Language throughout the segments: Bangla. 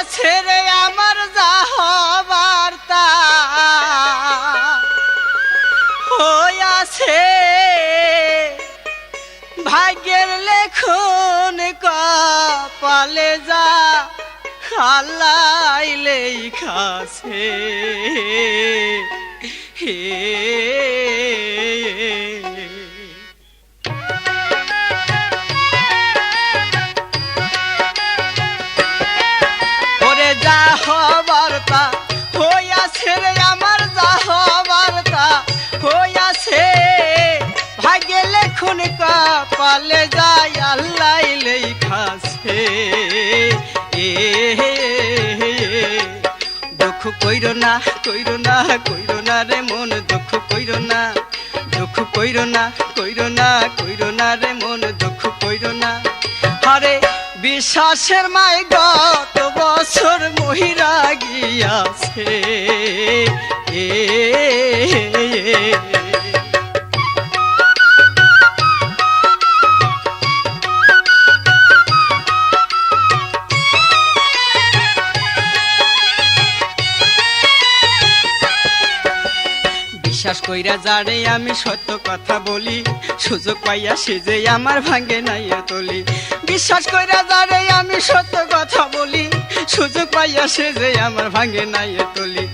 হইয়াছে রে আমার যা হবার তা হইয়াছে ভাগ্যের লেখন কপালে যা আল্লাহ লেখাছে হে ওরে যা হবার তা হইয়াছে রে আমার যা হবার তা হইয়াছে ভাগ্যে লেখন কপালে যায় আল্লাহ লেখাছে দুঃখ কইরো না কইরো না কইরো না রে মন দুঃখ কইরো না দুঃখ কইরো না কইরো না কইরো না রে মন দুঃখ কইরো না আরে বিশ্বাসের মাই গত বছর মহিরা গিয়াছে বিশ্বাস কইরা যারে আমি সত্য কথা বলি সুযোগ পাইয়া সে যে আমার ভাঙ্গে নাইয়া তলি বিশ্বাস কইরা যারে আমি সত্য কথা বলি সুযোগ পাইয়া সে যে আমার ভাঙ্গে নাইয়া তলি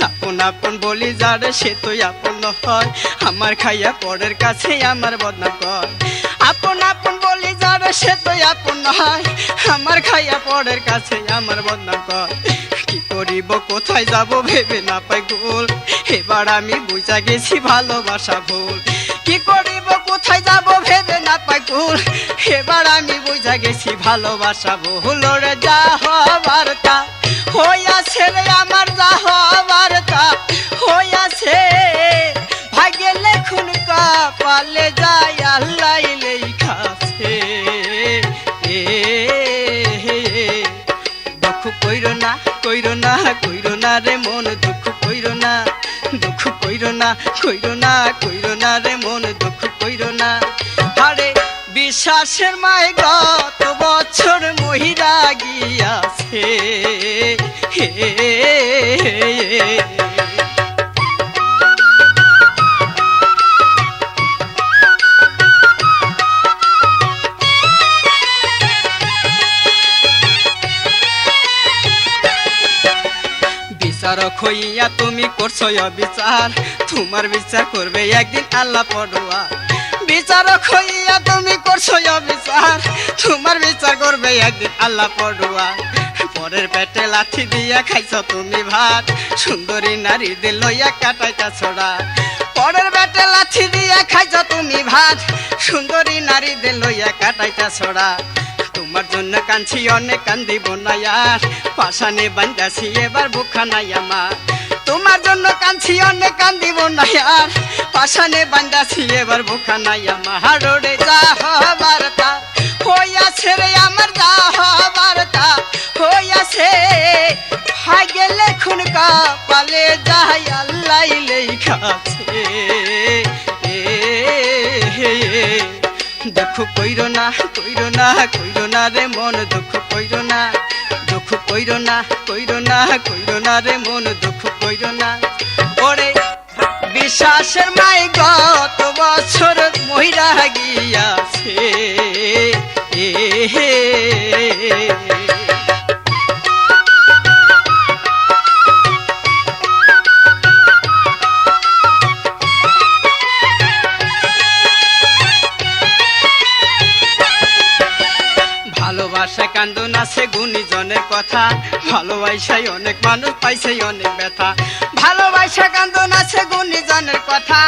আপন আপন বলি যারে সে তো আপন হয় আমার খাইয়া পরের কাছে আমার বদনাম কর আপন আপন বলি যারে সে তো আপন হয় আমার খাইয়া পরের কাছে আমার বদনাম কর কি করিব কোথায় যাব ভেবে না পাই গোল এবার আমি বুঝা গেছি ভালোবাসা ভুল কি করিব কোথায় যাব ভেবে না পাই গোল এবার আমি বুঝা গেছি ভালোবাসা ভুল রে যা হবার তা হইয়াছে রে আমার যা হবার তা হইয়াছে ভাগ্যে লেখন কপালে যায় আল্লাহ লেখাছে দুঃখ কইরো না কইরো না কইরো না রে মন দুঃখ কইরো না দুঃখ কইরো না কইরো না কইরো না রে মন দুঃখ কইরো না আরে বিশ্বাসের মায় গত বছর মহিরা গিয়াছে বিচারক হইয়া তুমি করছো অবিচার তোমার বিচার করবে একদিন আল্লাহ পড়ুয়া বিচারক হইয়া তুমি করছো অবিচার তোমার বিচার করবে একদিন আল্লাহ পড়ুয়া পরের পেটে লাঠি দিয়া খাইছ তুমি ভাত সুন্দরী নারীদের লইয়া কাটাইতা ছড়া পরের পেটে লাঠি দিয়া খাইছ তুমি ভাত সুন্দরী নারীদের লইয়া কাটাইতা ছড়া তোমার জন্য কাঁদছি অনেক কান্দিব না আর পাশানে বান্ধাছি এবার বুখা নাই আমার তোমার জন্য কাঁদছি অনেক কান্দিব না আর পাশানে বান্ধাছি এবার বুখা নাই আমার রে যা হবার তা হইয়াছে রে আমার যা হবার তা হইয়াছে ভাগ্যে লেখন কপালে যায় আল্লাহ লেখাছে দুঃখ কইরো না কইরো না কইরো না রে মন দুঃখ কইরো না দুঃখ কইরো না কইরো না কইরো না রে মন দুঃখ কইরো না ওরে বিশ্বাসের মাই গত বছর মহিরা গিয়াছে ভালোবাসা কান্দন আছে গুণীজনের কথা ভালোবাসায় অনেক মানুষ পাইছে অনেক ব্যথা ভালোবাসা কান্দন আছে গুণীজনের কথা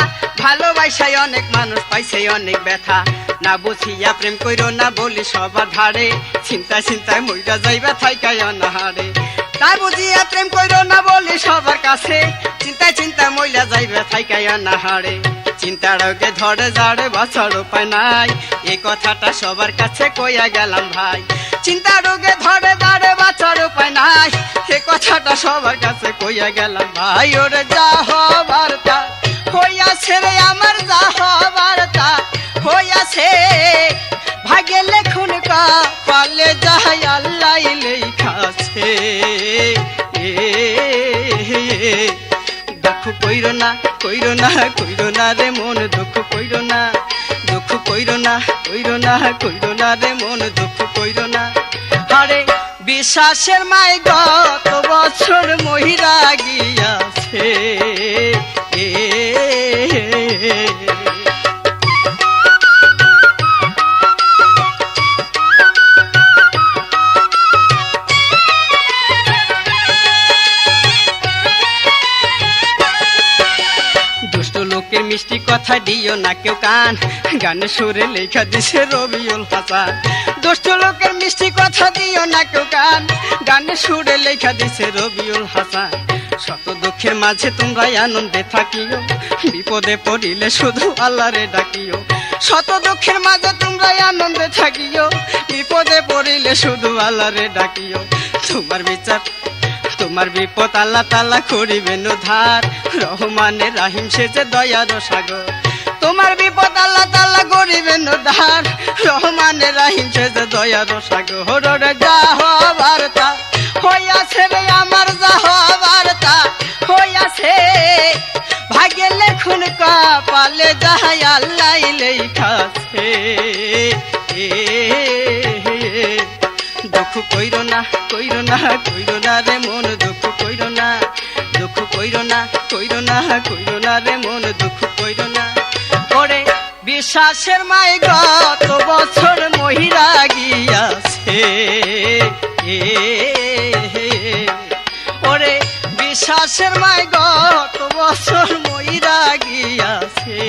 ভালোবাসায় অনেক মানুষ পাইছে অনেক ব্যথা না বুঝিয়া প্রেম কইরো না বলি সবার ধারে চিন্তায় চিন্তায় মইরা যাইবা থাইকায় অনাহারে না বুঝিয়া প্রেম কইরো না বলি সবার কাছে চিন্তায় চিন্তায় মইলা যাইবা থাইকায় অনাহারে চিন্তা রোগে ধরে যারে বাঁচার উপায় নাই এই কথাটা সবার কাছে কইয়া গেলাম ভাই চিন্তা রোগে ধরে যারে বাঁচার উপায় নাই এই কথাটা সবার কাছে কইয়া গেলাম ভাই ওরে যা হবার তা হইয়াছে রে আমার যা হবার তা হইয়াছে ভাগ্যে লেখন কপালে যায় আল্লাহ লেখাছে কইরো না কইরো না রে মন দুঃখ কইরো না দুঃখ কইরো না কইরো না কইরো না রে মন দুঃখ কইরো না আরে বিশ্বাসের মাই গত বছর মহিরা গিয়াছে লোকের মিষ্টি কথা দিও না কেউ কান গানে সুরে লেখা দিছে রবিউল হাসান দুষ্ট লোকের মিষ্টি কথা দিও না কেউ কান গানে সুরে লেখা দিছে রবিউল হাসান শত দুঃখের মাঝে তোমরা আনন্দে থাকিও বিপদে পড়িলে শুধু আল্লাহরে ডাকিও শত দুঃখের মাঝে তোমরা আনন্দে থাকিও বিপদে পড়িলে শুধু আল্লাহরে ডাকিও তোমার বিপদ আল্লাহ তাআলা করিবেন উদ্ধার রহমানে রাহিম সে যে দয়ার সাগর তোমার বিপদ আল্লাহ তাআলা করিবেন উদ্ধার রহমানে রাহিম সে যে দয়ার সাগর রে যা হবার তা হইয়াছে রে আমার যা হবার তা হইয়াছে ভাগ্যে লেখুন কপালে যাহাই আল্লাহ লেখাছে দুঃখ কইরো না কইরো না কইরো না রে মন দুঃখ কইরো না দুঃখ কইরো না কইরো না কইরো না রে মন দুঃখ কইরো না ওরে বিশ্বাসের মাই গত বছর মহিরা গিয়াছে ওরে বিশ্বাসের মাই গত বছর মহিরা গিয়াছে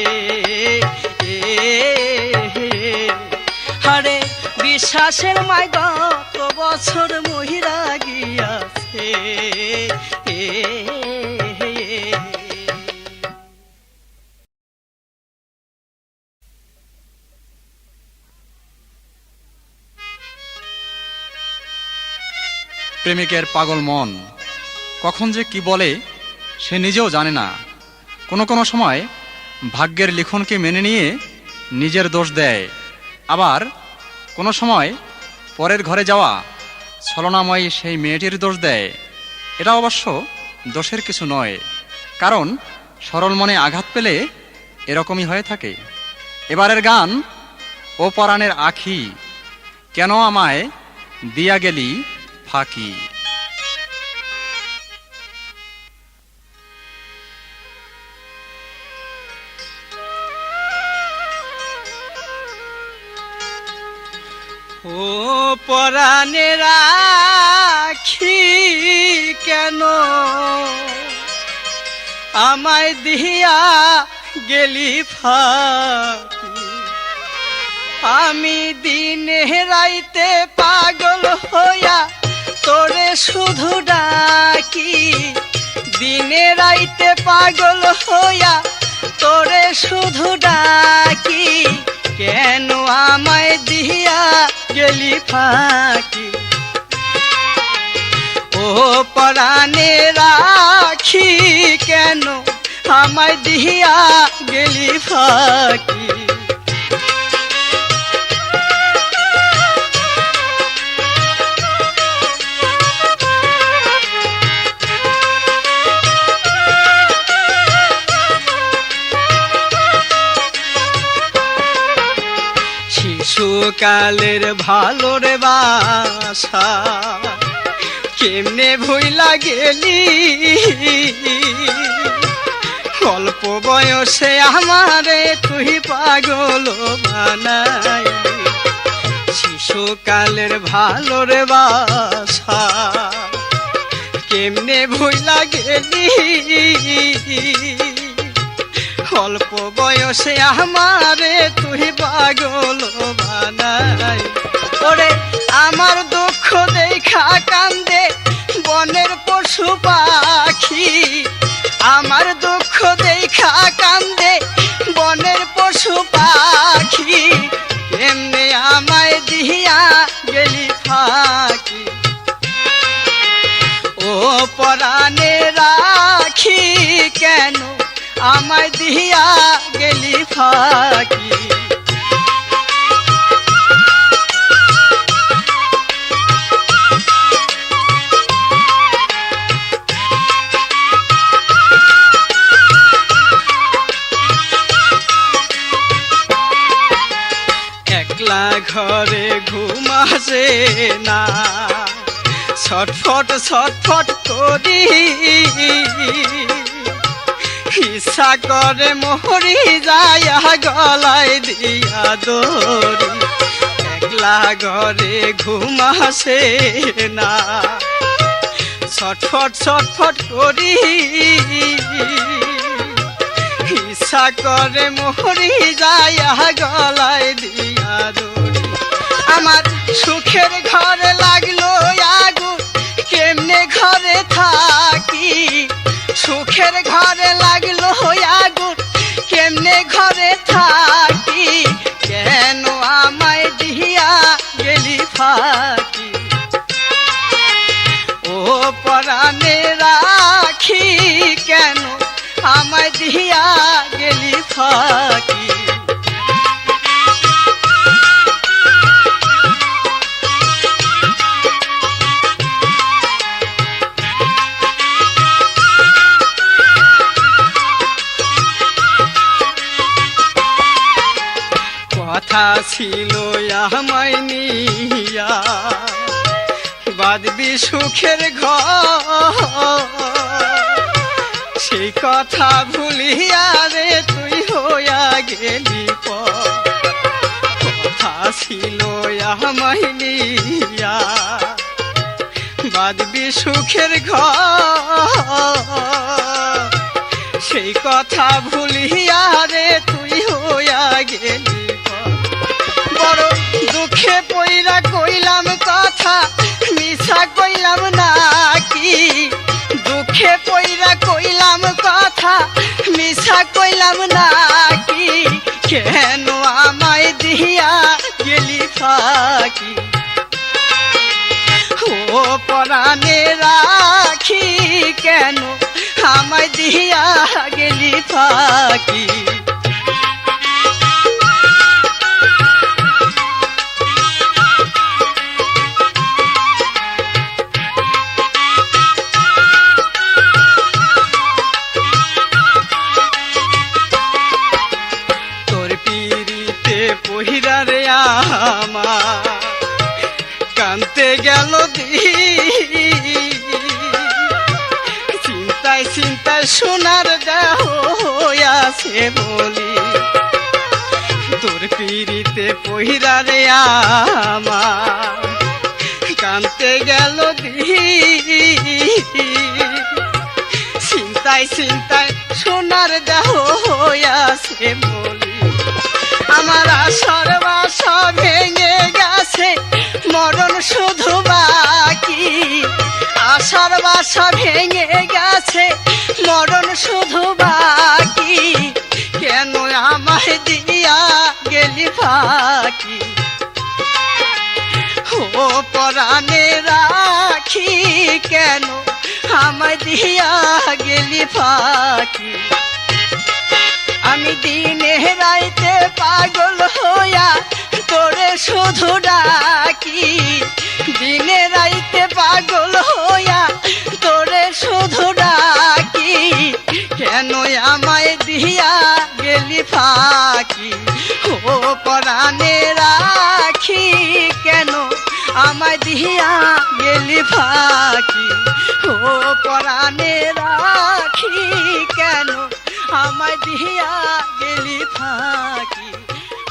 আরে বিশ্বাসের মাই গত বছর মহিরা গিয়াছে প্রেমিকের পাগল মন কখন যে কি বলে সে নিজেও জানে না কোনো কোনো সময় ভাগ্যের লিখনকে মেনে নিয়ে নিজের দোষ দেয় আবার কোনো সময় পরের ঘরে যাওয়া ছলনাময়ী সেই মেয়েটির দোষ দেয় এটা অবশ্য দোষের কিছু নয় কারণ সরল মনে আঘাত পেলে এরকমই হয়ে থাকে এবারের গান ও পরাণের আখি কেন আমায় দিয়া গেলি ফাঁকি ও পরাণের আখি কেন আমায় দিয়া গেলি ফাঁকি আমি দিনে রাইতে পাগল হইয়া তোরে শুধু ডাকি দিনে রাইতে পাগল হইয়া তোরে শুধু ডাকি কেন আমায় দিয়া গেলি ফাঁকি ও পরাণের আখি কেন আমায় দিয়া গেলি ফাঁকি শিশুকালের ভালোর বাসা কেমনে ভুইলা গেলি অল্প বয়সে আমারে তুই পাগল বানাই শিশুকালের ভালোর বাসা কেমনে ভুইলা গেলি অল্প বয়সে আমারে তুই পাগল বানাই ওরে আমার দুঃখ দেখা কান্দে বনের পশু পাখি আমার দুঃখ দেখা কান্দে বনের পশু পাখি কেমনে আমায় দিয়া গেলি ফাঁকি ও পরাণের আখি কেন আমায় দিয়া গেলি ফাঁকি না। ছটফট ছটফট করি ইচ্ছা করে মরি যায়া গলায় দিয়া দড়ি, একলা ঘরে ঘুম আসে না। ছটফট ছটফট করি ইচ্ছা করে মরি যায়া গলায় দিয়া দড়ি। আমার সুখের ঘরে লাগলো আগুন, কেমনে ঘরে থাকি। সুখের ঘরে লাগলো আগুন, কেমনে ঘরে থাকি। কেন আমায় দিয়া গেলি ফাঁকি। ও পরাণে রাখি, কেন আমায় দিয়া গেলি ফাঁকি। কথা ছিল আমায় নিয়া বাঁধবি সুখের ঘর, সেই কথা ভুলিয়া রে তুই হইয়া গেলি পর। কথা ছিল আমায় নিয়া বাঁধবি সুখের ঘর, সেই কথা ভুলিয়া রে তুই হইয়া গেলি। বড় দুঃখে পইরা কইলাম কথা, মিছা কইলাম নাকি। দুঃখে পইরা কইলাম কথা, মিছা কইলাম নাকি। কেন আমায় দিয়া গেলি ফাঁকি। ও পরাণে রাখি, কেন আমায় দিয়া গেলি ফাঁকি। পহিরারে আমার কানতে গেল চিন্তায় চিন্তায় সোনার দেহ আছে বলি। তোর পিড়িতে পহিরারে আমার কানতে গেল চিন্তায় চিন্তায় সোনার দেহ আছে বলি। আমার আশার বাসা ভেঙে গেছে, মরণ শুধু বাকি। আশার বাসা ভেঙে গেছে, মরণ শুধু বাকি। কেন আমায় দিয়া গেলি ফাঁকি। ও পরাণে রাখি, কেন আমায় দিয়া গেলি ফাঁকি। আমি দিনে রাইতে পাগল হইয়া তোরে শুধু ডাকি। দিনে রাইতে পাগল হইয়া তোরে শুধু ডাকি। কেন আমায় দিয়া গেলি ফাঁকি। ও পরাণে রাখি, কেন আমায় দিয়া গেলি ফাঁকি। ও পরাণে রাখি, কেন আমায় দিয়া গেলি ফাঁকি।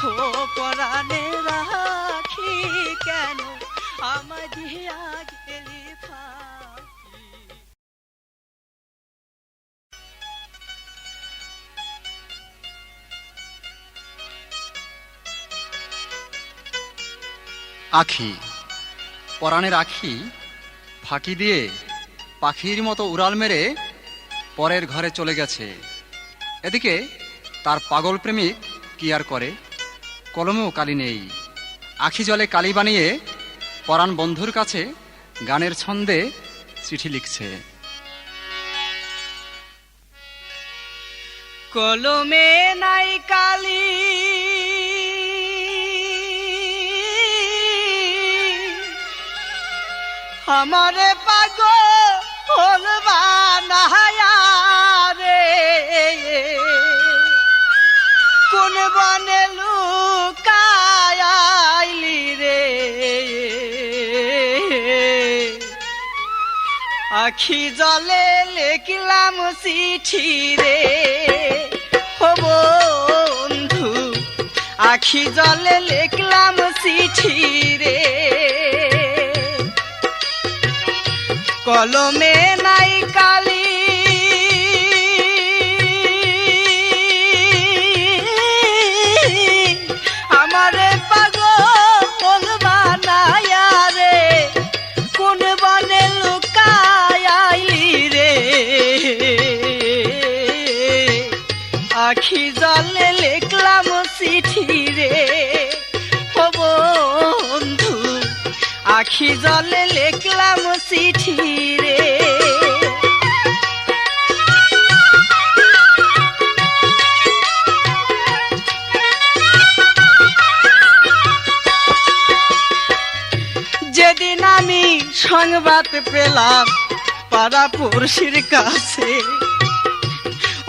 ও পরাণে রাখি, কেন আমায় দিয়া গেলি ফাঁকি। আখি, পরাণের আখি ফাঁকি দিয়ে পাখির মতো উড়াল মেরে পরের ঘরে চলে গেছে। এদিকে তার পাগল প্রেমিক কি আর করে, কলমেও কালি নেই। আখি জলে কালি বানিয়ে পরাণ বন্ধুর কাছে গানের ছন্দে চিঠি লিখছে। কলমে নাই কালি, আমারে পাগল বানায়া রে। কোন বনে লুকাইলি রে, আখি জলে লিখলাম চিঠি রে ও বন্ধু, আখি জলে লিখলাম চিঠি রে, কলমে নাই কালি আমারে পাগল বানায়া রে, কোন বনে লুকায় আইলি রে, আখি জলে লিখলাম চিঠি রে ও বন্ধু, আখি জলে লিখলাম চিঠি রে। যেদিন আমি সংবাদ পেলাম পাড়াপড়শির কাছে,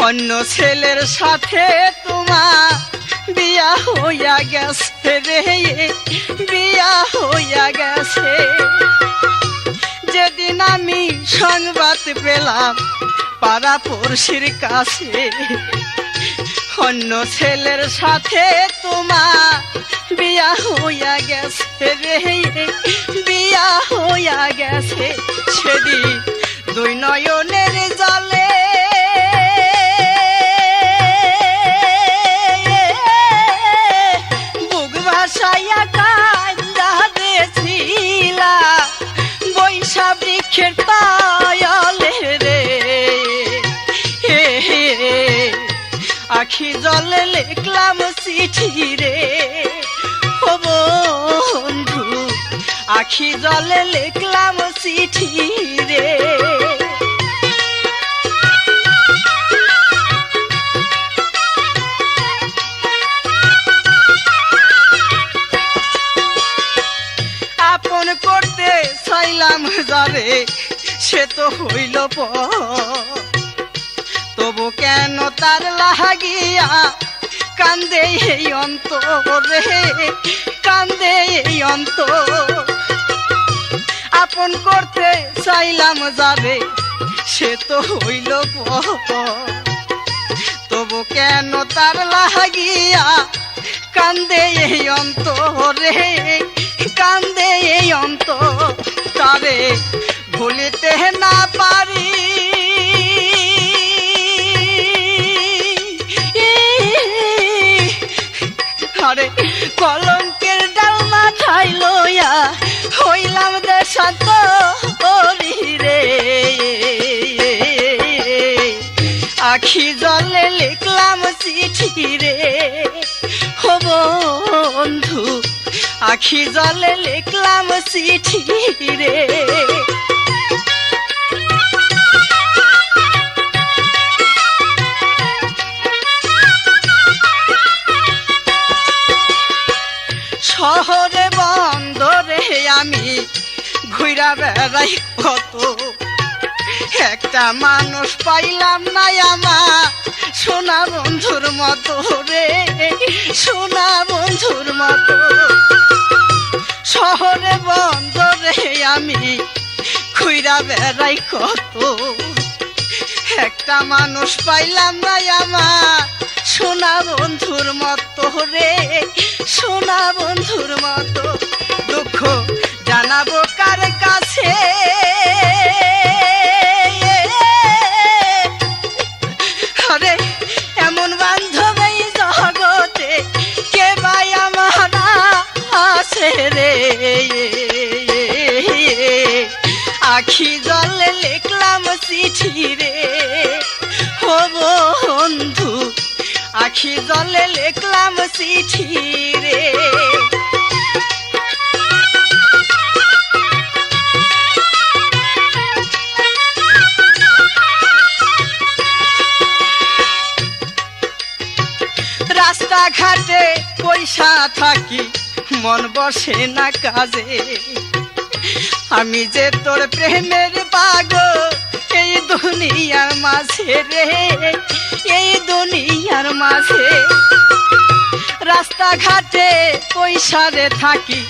অন্য ছেলের সাথে তোমার বিয়া হইয়া গেছে রে, বিয়া হইয়া গেছে। যেদিন আমি সংবাদ পেলাম পাড়াপড়শির কাছে, অন্য ছেলের সাথে তোমার বিয়া হইয়া গেছে রে, বিয়া হইয়া গেছে। সেদিন দুই নয়নের জলে বুক ভাসাইয়া কান্দা দিয়েছিলা, বৈশা বৃক্ষের পায়লে রে, আখি জলে লিখলাম চিঠি রে ও বন্ধু, আখি জলে লিখলাম চিঠি রে। আপন করতে চাইলাম যারে, সে তো হইল পর, তবু কেন তার লাগিয়া কান্দে এই অন্তরে, কান্দে এই অন্তর। আপন করতে চাইলাম যারে, সে তো হইল পর, তবু কেন তার লাগিয়া কান্দে এই অন্তরে, কান্দে এই অন্তর। তারে ভুলিতে না পারি, আরে কলঙ্কের ডাল মাথায় লইয়া হইলাম দেশান্তরী রে, আখি জলে লিখলাম চিঠি রে ও বন্ধু, আখি জলে লিখলাম চিঠি রে। শহরে বন্দরে আমি ঘুরা বেড়াই কত, একটা মানুষ পাইলাম না আমার সোনা বন্ধুর মতো রে, সোনা বন্ধুর মতো। শহরে বন্দরে আমি ঘুরা বেড়াই কত, একটা মানুষ পাইলাম না আমার সোনা বন্ধুর মতো রে, সোনা বন্ধুর মতো। দুঃখ জানাবো কার কাছে, আরে এমন বান্ধব এই জগতে কে ভাই আমার আছে রে, আখি জলে লিখলাম চিঠি রে ও বন্ধু, আখি জলে লিখলাম চিঠি রে। রাস্তাঘাটে পয়সা থাকি মন বসে না কাজে, আমি যে তোর প্রেমের পাগল এই দুনিয়ার মাঝে রে, এই দুনিয়ার মাঝে। রাস্তাঘাটে পয়সারে থাকি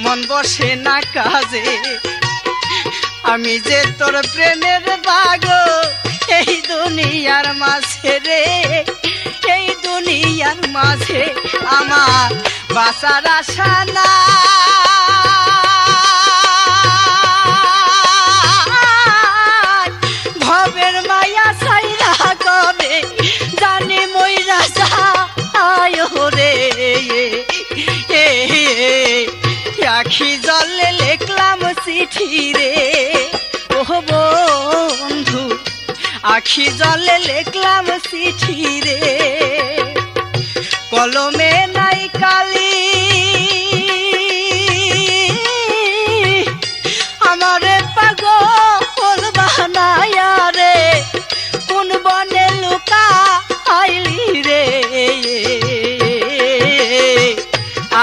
মন বসে না কাজে, আমি যে তোর প্রেমের পাগল এই দুনিয়ার মাঝে রে, এই দুনিয়ার মাঝে আমার বাঁচার আশা নাই। ভবের মায়া ছাইরা কবে জানি মইরা যায় রে, আখি জলে লিখলাম চিঠি রে, ও বন্ধু আখি জলে লিখলাম চিঠি রে, কলমে নাই কালি আমারে পাগল বানায়া রে, কোন বনে লুকা আইলি রে,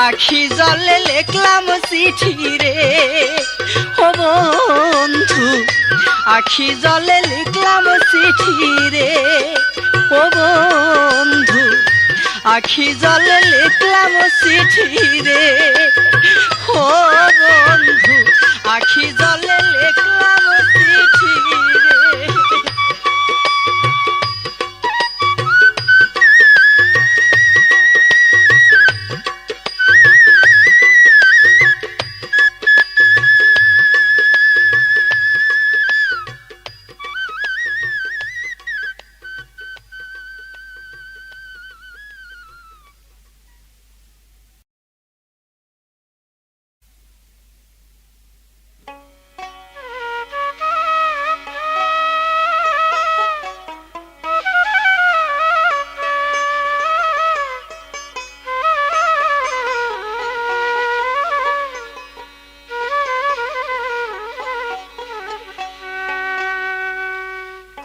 আখি জলে লিখলাম চিঠি রে, ও বন্ধু আখি জলে লিখলাম চিঠি রে, ও বন্ধু আখি জলে লিখলাম চিঠি রে, ও বন্ধু আখি জলে লিখলাম চিঠি রে।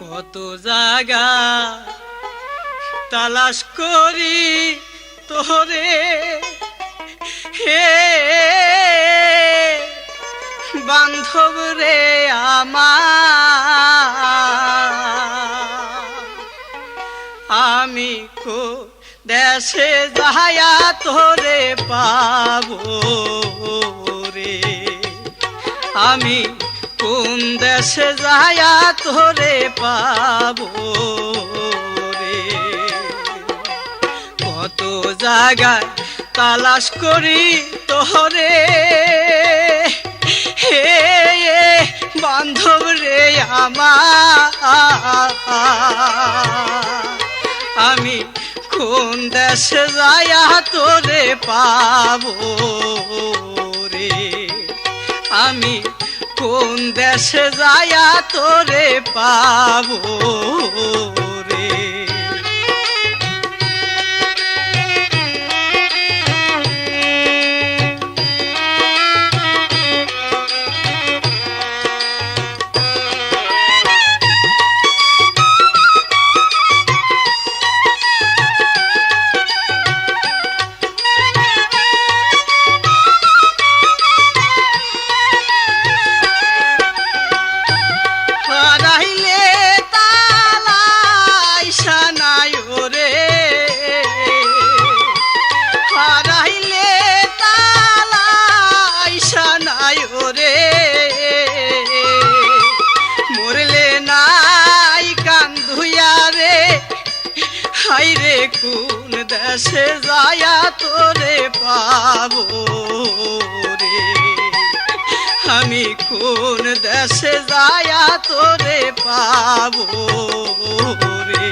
কত জায়গা তালাশ করি তোরে, হে বান্ধব রে আমার, আমি কো দেশে যায়া তোরে পাবো রে, আমি কোন দেশে যায়া তোরে পাবো রে, কত জায়গায় তালাশ করি তোরে, হে বান্ধব রে আমার, আমি কোন দেশে যায়া তোরে পাবো রে, আমি কোন দেশে যায়া তোরে পাবো রে। হাইরে কোন দেশে যায়া তোরে পাবো রে, আমি কোন দেশে যায়া তোরে পাবো রে।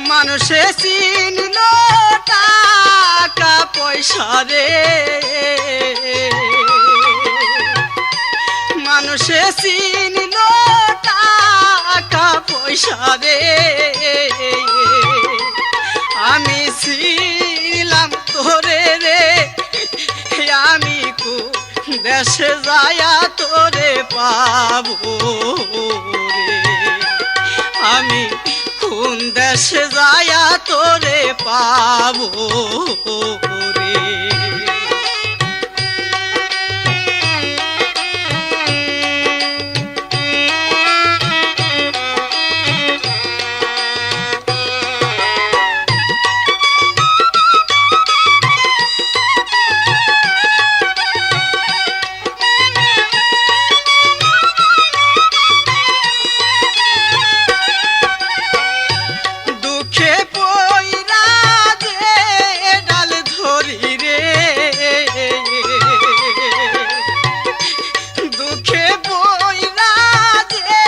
মানুষে চিনল টাকা পয়সা রে, মানুষে চিনল টাকা পয়সা রে, আমি ছিলাম তোরে রে, আমি কোন দেশে যায়া তোরে পাবো রে, আমি কোন দেশে যায়া তোরে পাবো রে। দুঃখে পইরা যে ডাল ধরি রে, দুঃখে পইরা যে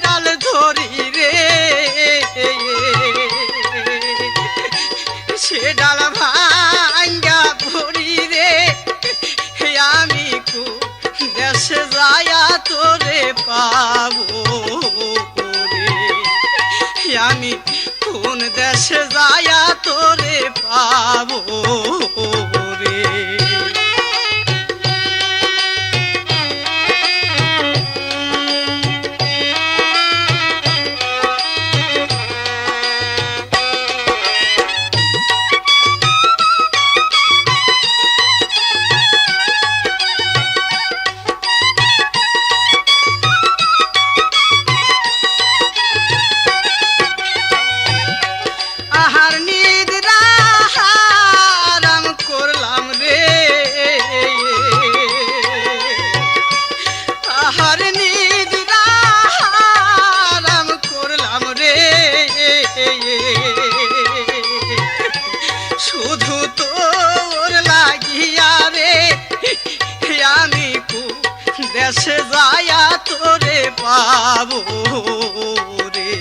ডাল ধরি রে, সে ডাল ভাঙ্গা ভরি রে। আমি দেশে যায়া তোরে পাবো রে, আমি কোন দেশে যায়া তোরে পাবো রে। আহার নিদ্রা হারাম করলাম রে, আহার নিদ্রা হারাম করলাম রে। শুধু তোর লাগিয়া রে, আমি দেশে যায়া তোরে পাবো রে।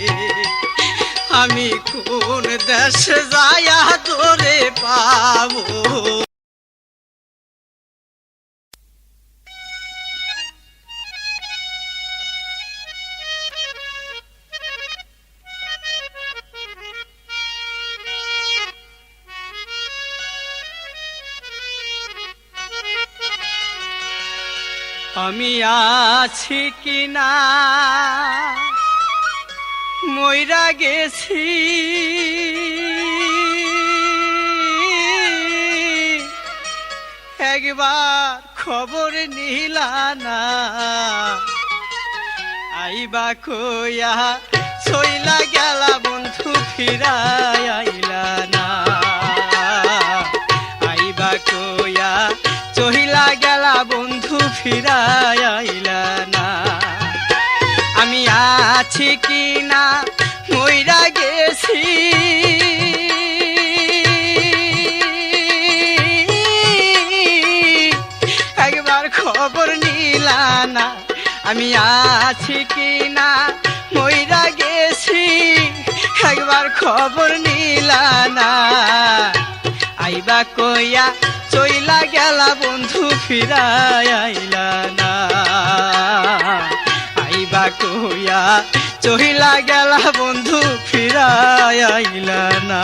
আমি কোন দেশে যায়া তোরে পাবো। আমি আছি কিনা মইরা গেছি, একবার খবর নিলা না। আইবা কইয়া চইলা গেলা বন্ধু ফিরাই আইলা না। আইবা কইয়া চইলা গেলা বন্ধু ফিরাই আইলা না। আমি আছি কিনা মইরা গেছি, একবার খবর নিলা না। আমি আছি কিনা মইরা গেছি, একবার খবর নিলা না। আইবা কইয়া চইলা গেলা বন্ধু ফিরাই আইলা না। আইবা কইয়া চইলা গেলা বন্ধু ফিরাই আইলা না।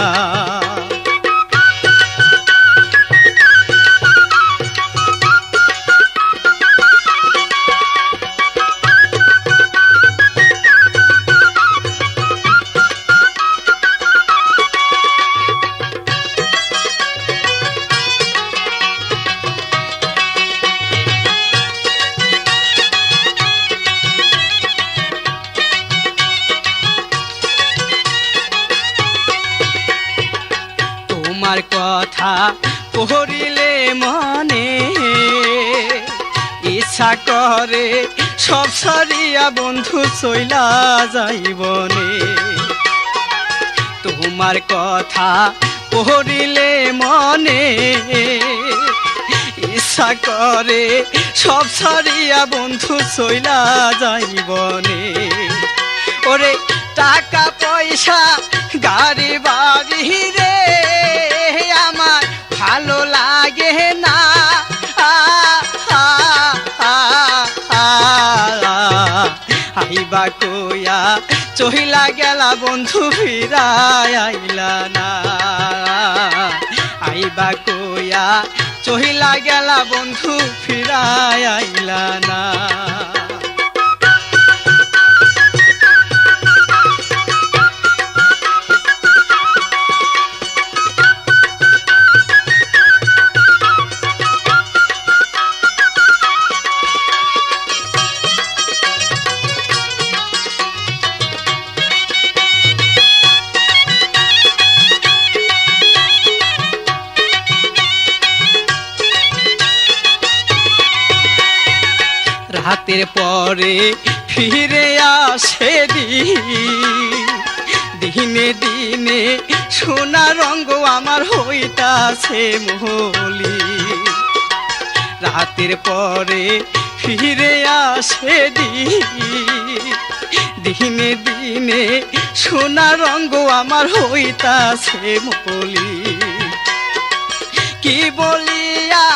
তোমার কথা পড়িলে মনে ইচ্ছা করে সব সারিয়া বন্ধু চইলা যাইবনে। তোমার কথা পড়িলে মনে ইচ্ছা করে সব সারিয়া বন্ধু চইলা যাইবনে। ওরে টাকা পয়সা গাড়ি বাড়ি রে আমার ভালো লাগে না। আইবা কইয়া চহিলা গেলা বন্ধু ফিরাই আইলা না। আইবা কইয়া চহিলা গেলা বন্ধু ফিরাই আইলা না। রাতের পরে ফিরে আসে দিনে দিনে সোনা রঙ্গ আমার হইতাছে মহলি। রাতের পরে ফিরে আসে দিনে দিনে সোনা রঙ্গ আমার হইতাছে মহলি। কি বলিয়া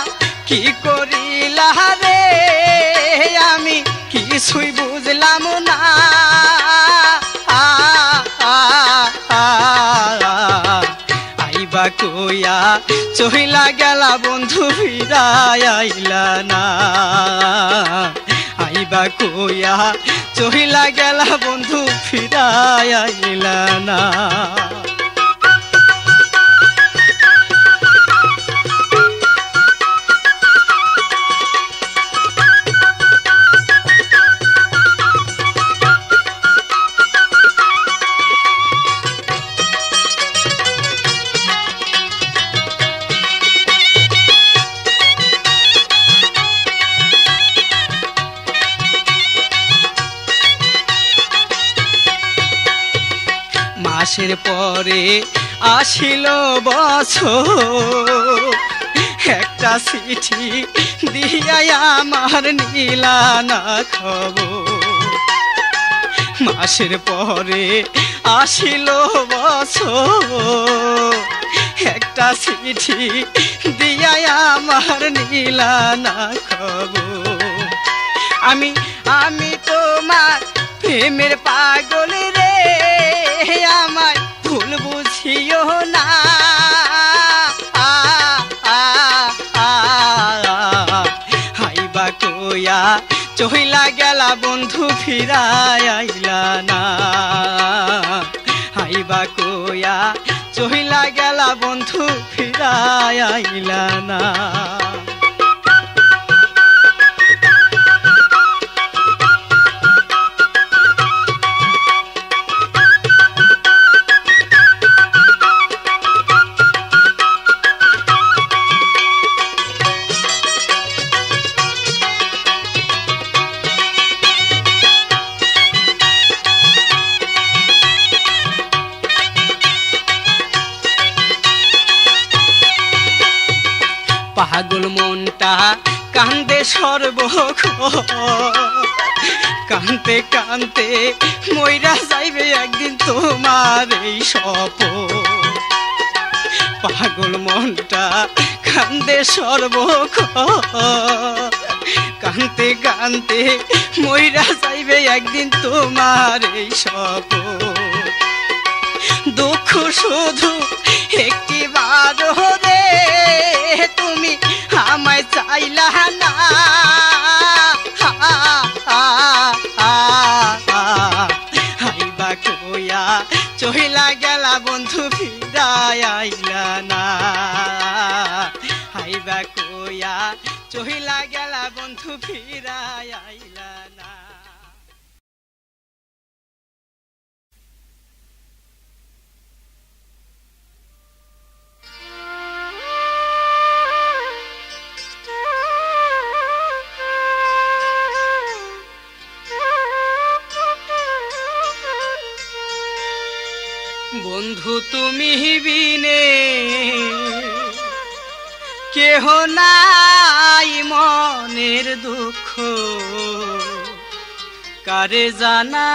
কি করিলা রে আমি কিছুই বুঝলাম না। আইবা কইয়া চহিলা গেলা বন্ধু ফিরাই আইলা না। আইবা কইয়া চহিলা গেলা বন্ধু ফিরাই আইলা না। মাসের পরে আসিল বছর, একটা চিঠি দিয়া আমার নিলা না খবর। মাসের পরে আসিল বছর, একটা চিঠি দিয়া আমার নিলা না খবর। আমি তোমার প্রেমের পাগল রে, আমায় ভুল বুঝিও না। হাইবা কইয়া চহিলা গেলা বন্ধু ফিরাই আইলা না। হাইবা কইয়া চহিলা গেলা বন্ধু ফিরাই আইলা না। পাগল মনটা কান্দে সর্বক্ষণ, কানতে কানতে মইরা যাইবে একদিন তোমার এই স্বপন। পাগল মনটা কান্দে সর্বক্ষণ, কানতে কানতে মইরা যাইবে একদিন তোমার এই স্বপন। দুঃখ শুধু একটি বার রে, তুমি আমায় চাইলা না। হাইবা কইয়া চহিলা গেলা বন্ধু ফিরাই আইলা না। হাইবা কইয়া চহিলা গেলা বন্ধু ফিরাই আইলা না। বন্ধু তুমি বিনে কেহ নাই, মনের দুঃখ কারে জানা।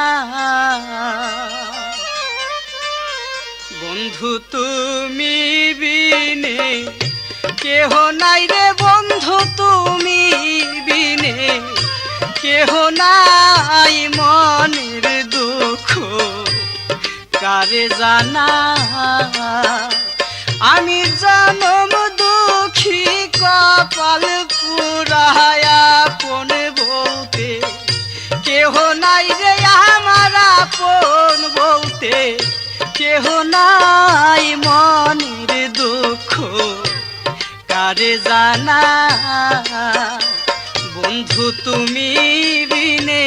বন্ধু তুমি বিনে কেহ নাই রে, বন্ধু তুমি বিনে কেহ নাই, মনের দুঃখ কারে জানা। আমি জনম দুঃখী কপাল পুরায়া আপন বলতে কেহ নাই রে, আমার আপন বলতে কেহ নাই, মনের দুঃখ কারে জানা। বন্ধু তুমি বিনে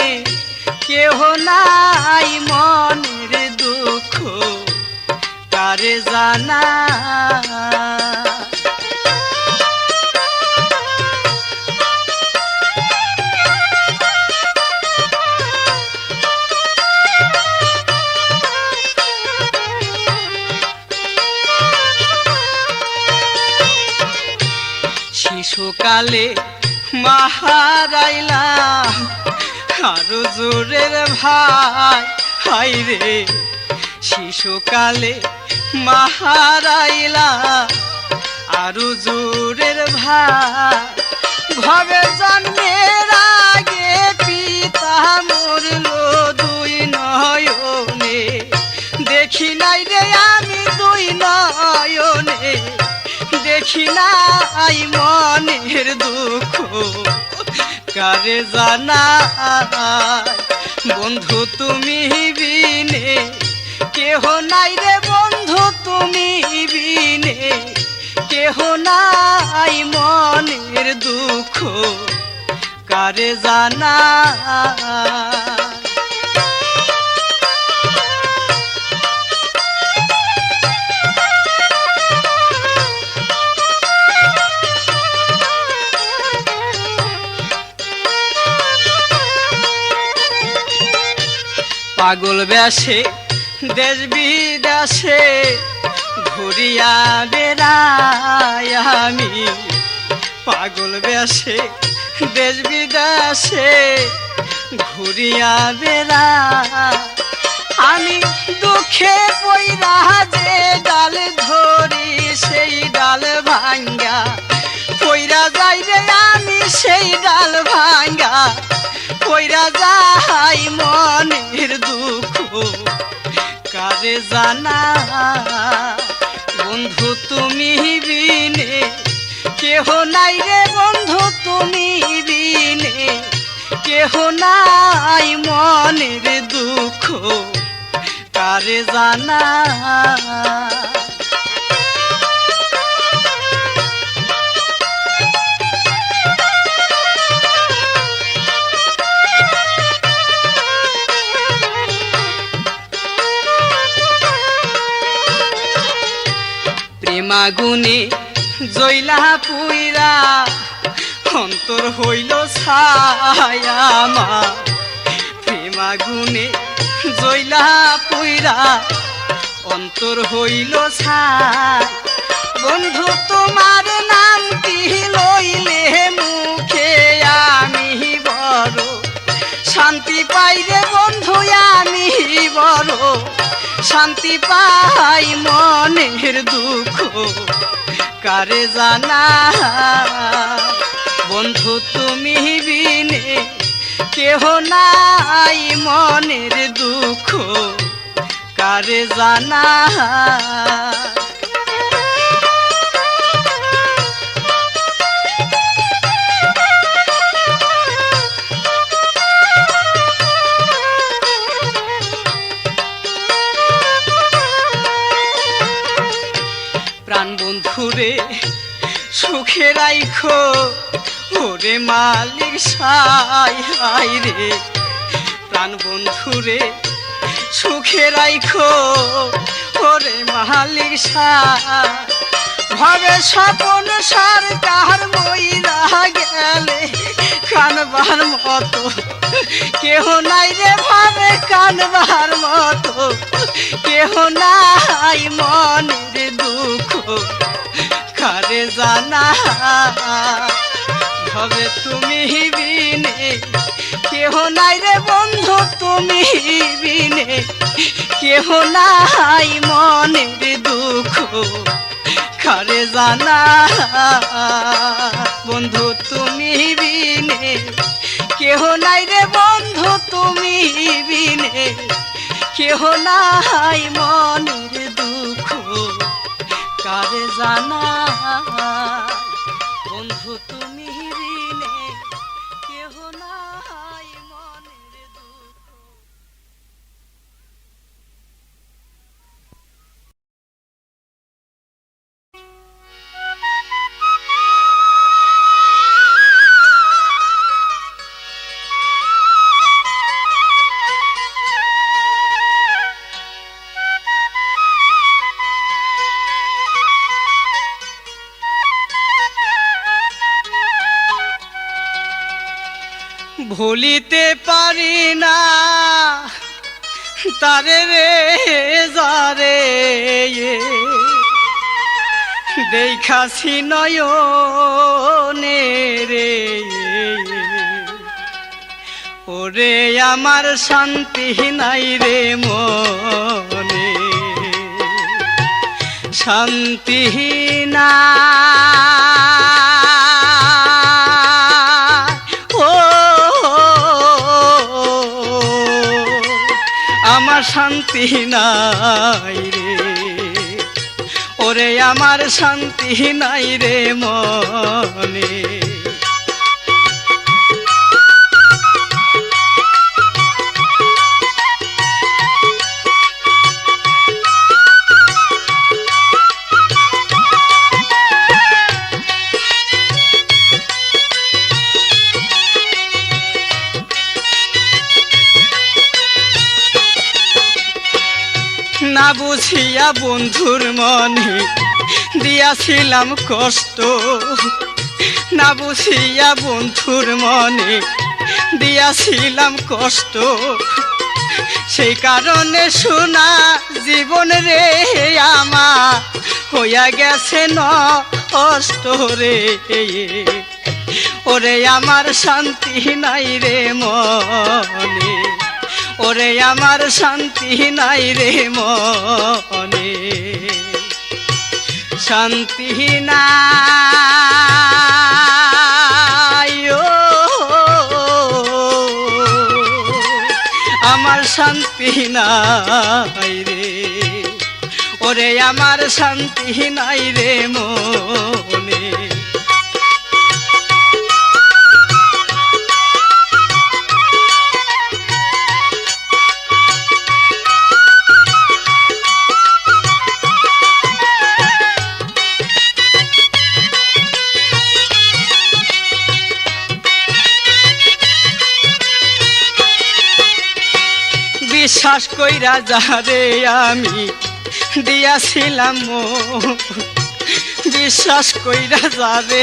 কেহ নাই, মনের দুঃখ কারে জানা। শিশুকালে মাহারাইলাম আরো জোরের ভাই হাই রে শিশুকালে মাহারাইলাম আরো জোরের ভাই ভবে জন্মের আগে পিতা মরলো দুই নয়নে দেখি নাই রে আমি দুই নয়নে দেখি নাই মনের দুঃখ কারে জানা বন্ধু তুমি বিনে কেহ নাই রে বন্ধু তুমি বিনে কেহ নাই মনের দুঃখ কারে জানা পাগল বেশে দেশ বিদেশে ঘুরিয়া বেড়াই আমি পাগল বেশে দেশ বিদেশে ঘুরিয়া বেড়াই আমি দুঃখে পইরা যে ডাল ধরি সেই ডাল ভাঙ্গা পইরা যাই রে আমি সেই ডাল ভাঙ্গা পইরা যাই মনের দুঃখ কারে জানা বন্ধু তুমি বিনে কেহ নাই রে বন্ধু তুমি বিনে কেহ নাই মনের দুঃখ কারে জানা প্রেমাগুনে জইলা পুইরা অন্তর হইল ছায়ামা প্রেমাগুনে জইলা পুইরা অন্তর হইল ছায় বন্ধু তোমার নামটি লইলে মুখে আমি বড় শান্তি পাই রে বন্ধু আমি বড় শান্তি পাই মনের দুঃখ কারে জানা বন্ধু তুমি বিনে কেহ নাই মনের দুঃখ কারে জানা প্রাণ বন্ধুরে সুখে রাইখো ওরে মালিক সাই হাই রে প্রাণ বন্ধুরে সুখে রাইখো ওরে মালিক সাই ভবে স্বপন সরকার মইরা গেলে কানবার মতো কেহ নাই রে ভাবে কানবার মতো কেহ নাই মনের দুঃখ কারে জানা ভবে তুমি বিনে কেহ নাই রে বন্ধু তুমি বিনে কেহ নাই মনের দুঃখ কারে জানা বন্ধু তুমি বিনে কেহ নাই রে বন্ধু তুমি বিনে কেহ নাই মনের দুঃখ কারে জানা বন্ধু তুমি বিনে কেহ নাই মনের দুঃখ ভুলিতে পারি না তারে রে যারে দেখা দেখাছি নয়নে রে, ওরে আমার শান্তি নাই রে মনে, শান্তি নাই, ও আমার শান্তি নাই রে, ওরে আমার শান্তি নাই রে মনে। না বুঝিয়া বন্ধুর মনে দিয়াছিলাম কষ্ট, না বুঝিয়া বন্ধুর মনে দিয়াছিলাম কষ্ট, সেই কারণে শোনা জীবন রে আমার হইয়া গেছে নষ্ট রে, ওরে আমার শান্তি নাই রে মনে, ওরে আমার শান্তি নাই রে মনে, শান্তি নাই, ও আমার শান্তি নাই রে, ওরে আমার শান্তি নাই রে মনে। বিশ্বাস কইরা যারে আমি দিয়াছিলাম মন, বিশ্বাস কইরা যারে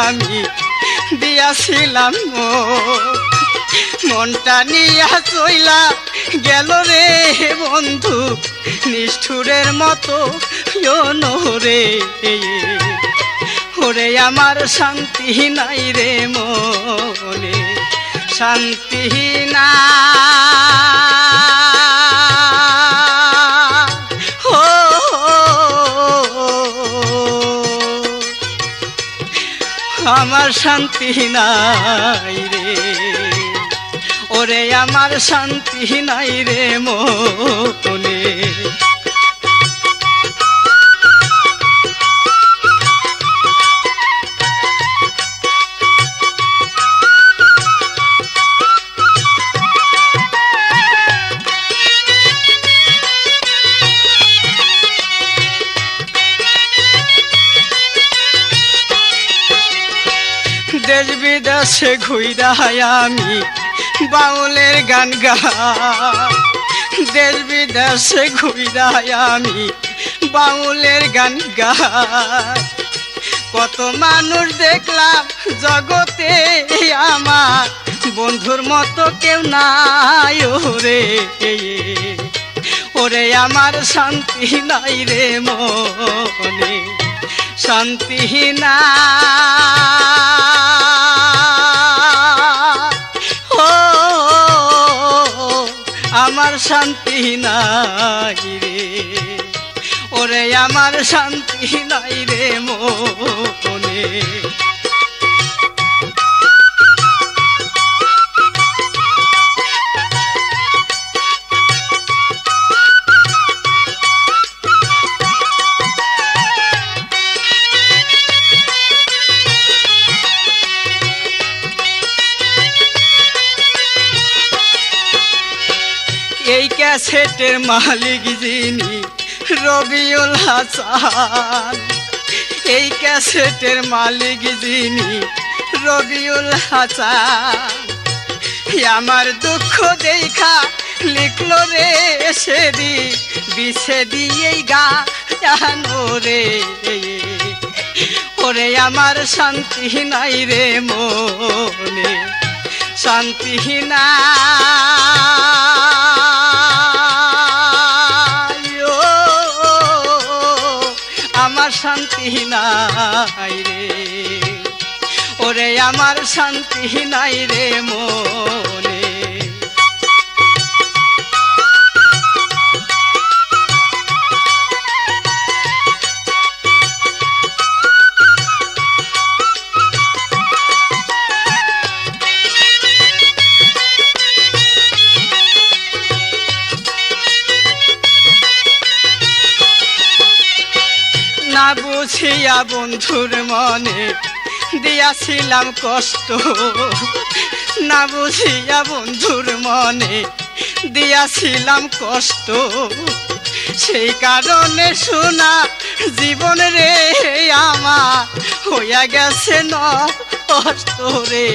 আমি দিয়াছিলাম মনটা নিয়া চইলা গেল রে বন্ধু নিষ্ঠুরের মতো রে, ওরে আমার শান্তি নাই রে মনে, শান্তি নাই, ও আমার শান্তি নাই রে, ওরে আমার শান্তি নাই রে মনে। দেশ বিদেশে ঘুইরা আমি বাউলের গান গাই, দেশ বিদেশে ঘুইরা আমি বাউলের গান গাই, কত মানুষ দেখলাম জগতে আমার বন্ধুর মতো কেউ নাই রে, ওরে আমার শান্তি নাই রে মনে, শান্তি নাই, ও আমার শান্তি নাই রে, ওরে আমার শান্তি নাই রে মনে। এই ক্যাসেটের মালিক যিনি রবিউল হাসান, এই ক্যাসেটের মালিক যিনি রবিউল হাসান, আমার দুঃখ দেখা লিখলো রে সেদি বিছে দিয়েই গানো রে, ওরে আমার শান্তি নাই রে মনে, শান্তি নাই, ও আমার শান্তি নাই রে, ওরে আমার শান্তি নাই রে মনে। না বুঝিয়া বন্ধুর মনে দিয়াছিলাম কষ্ট, না বুঝিয়া বন্ধুর মনে দিয়াছিলাম কষ্ট, সেই কারণে শোনা জীবন রে আমার হইয়া গেছে নষ্ট রে,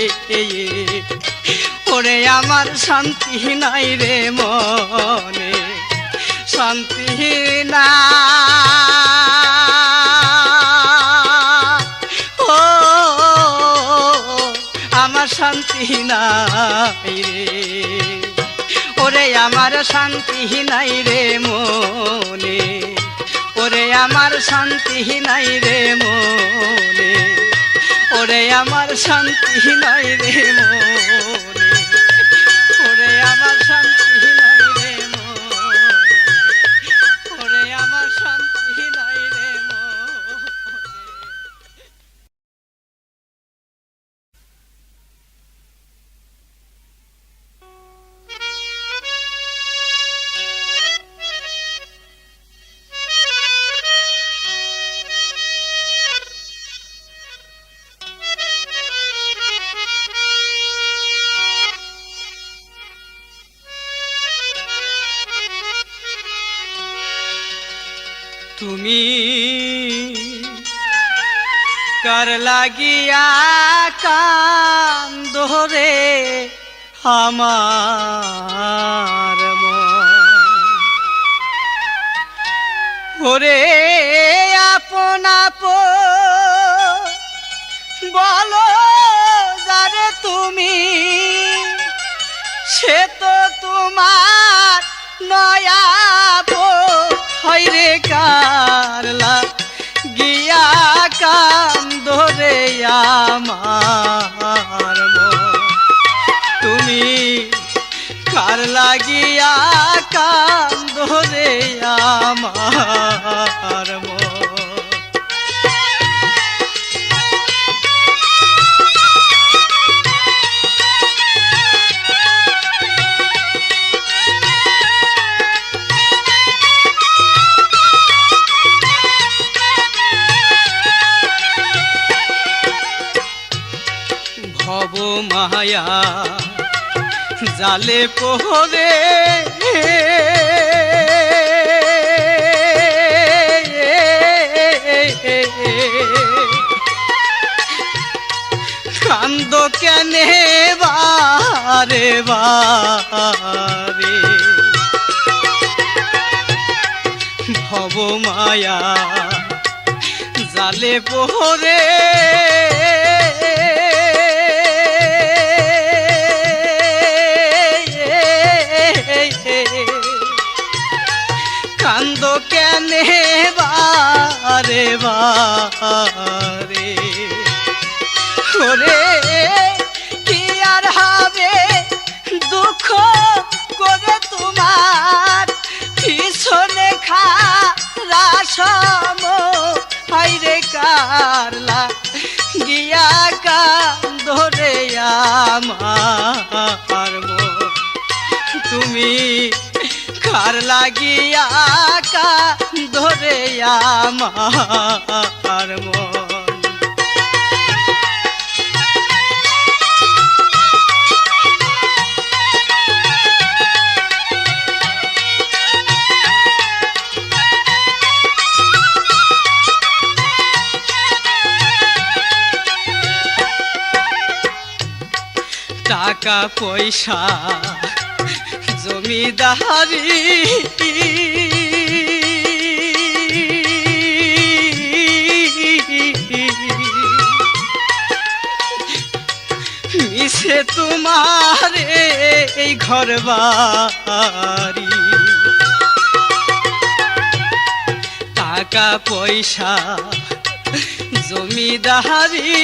ওরে আমার শান্তি নাই রে মনে, শান্তি না আমার শান্তি নাই রে, ওরে আমার শান্তি নাই রে মনে, ওরে আমার শান্তি নাই রে মনে, ওরে আমার শান্তি নাই রে মনে, ওরে আমার শান্তি নাই রে মনে, ওরে আমার শান্তি নাই রে মনে। তুমি কার লাগিয়া কান্দো রে আমার মন, ওরে আপন আপন বলো যারে তুমি, সে তো তোমার নয়াব হইরে কারলা গিয়া কান্দো রে আমার মন, তুমি কার লাগিয়া কান্দো রে আমার মন। ভব মায়া জালে পোহরে কান্দ কেনে বারে বারে, ভব মায়া জালে পোহরে কান্দ কেনে বারে বারে, ওরে কি আর হবে দুঃখ করে তোমার পিছনে খারা সম হাইরে কারলা গিয়া কান্দো রে আমার মন, তুমি কার লাগিয়া কান্দো রে আমার মন। টাকা পয়সা জমিদারি মিশে তোমার এই ঘর বাড়ি, টাকা টাকা পয়সা জমিদারি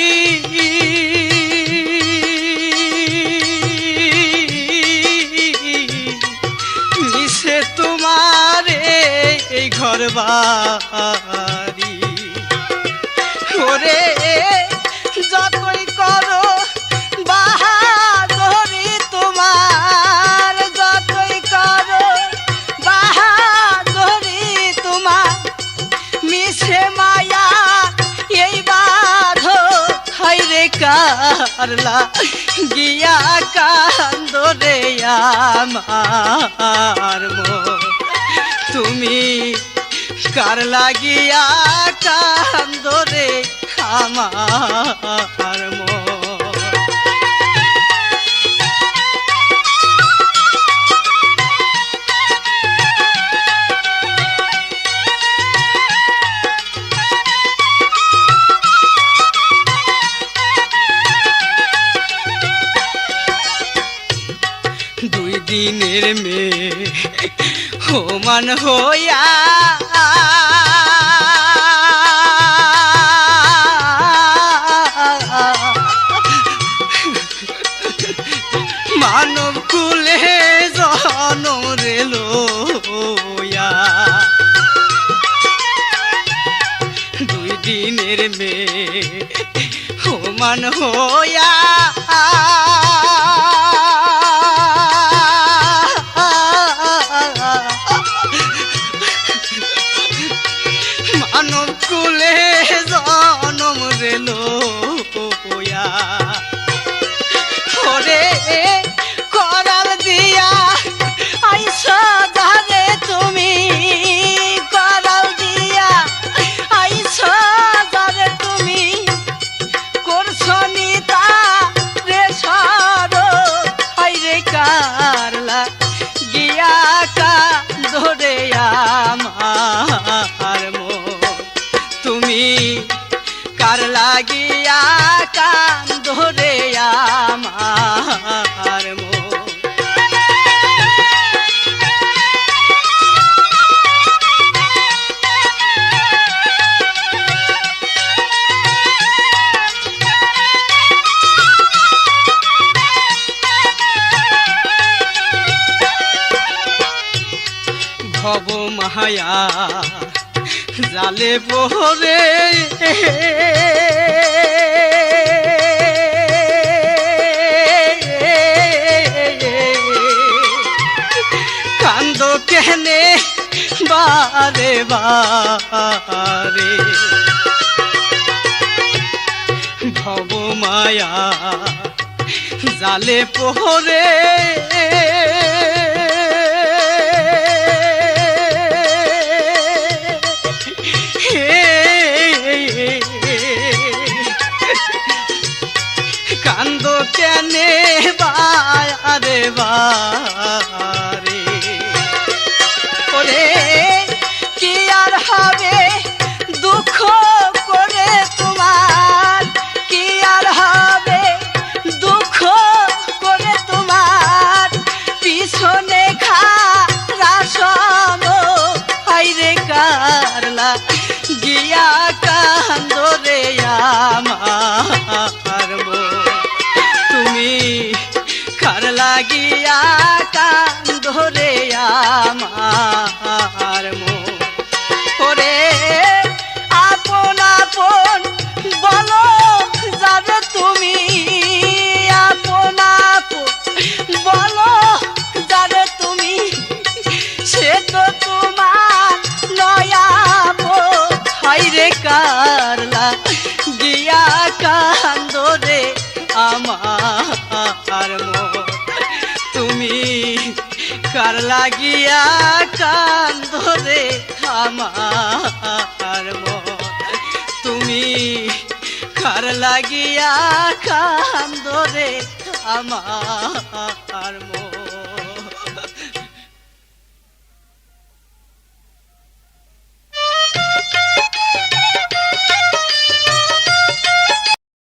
মিশে তোমারে এই ঘর বাড়ি ওরে যতই করো বাহাদুরি তোমার যতই করো বাহাদুরি তোমার মিশে মায়া এই বাঁধো হাইরে কারলা গিয়া কান্দরে আমার মন তুমি কার লাগিয়া কান্দরে আমার মন দুই দিনের মেয়ে হোমান হইয়া মানব কুলে জনম রে লইয়া দুই দিনের মেয়ে হোমান হইয়া মানব কুলে জনম রে লইয়া ওরে করাল দিয়া আইস ধারে তুমি করাল দিয়া আইস ধারে তুমি করছো নিতা রে সর হাইরে কারলা গিয়া কা ধরে আমার মন তুমি কার লাগিয়া কান ধরে আমার মন ভব মায়া জালে পরে কান্দ কেনে বারে বারে ভব মায়া জালে পরে কান্দ কেনে বারে বারে ওরে কি আর হবে দুঃখ করে তোমার কি আর হবে দুঃখ করে তোমার পিছনে খারা সম হাইরে কারলা গিয়া কান্দরে আমার মন তুমি কার লাগিয়া কান্দরে আমার মন ওরে আপন আপন বলো যাবে তুমি আপন আপন বলো যাবে তুমি সে তো তোমার নয়াবো হাইরে কারলা গিয়া কান্দরে আমার মন তুমি কার লাগিয়া কান্দরে আমার মন তুমি কার লাগিয়া কান্দরে আমার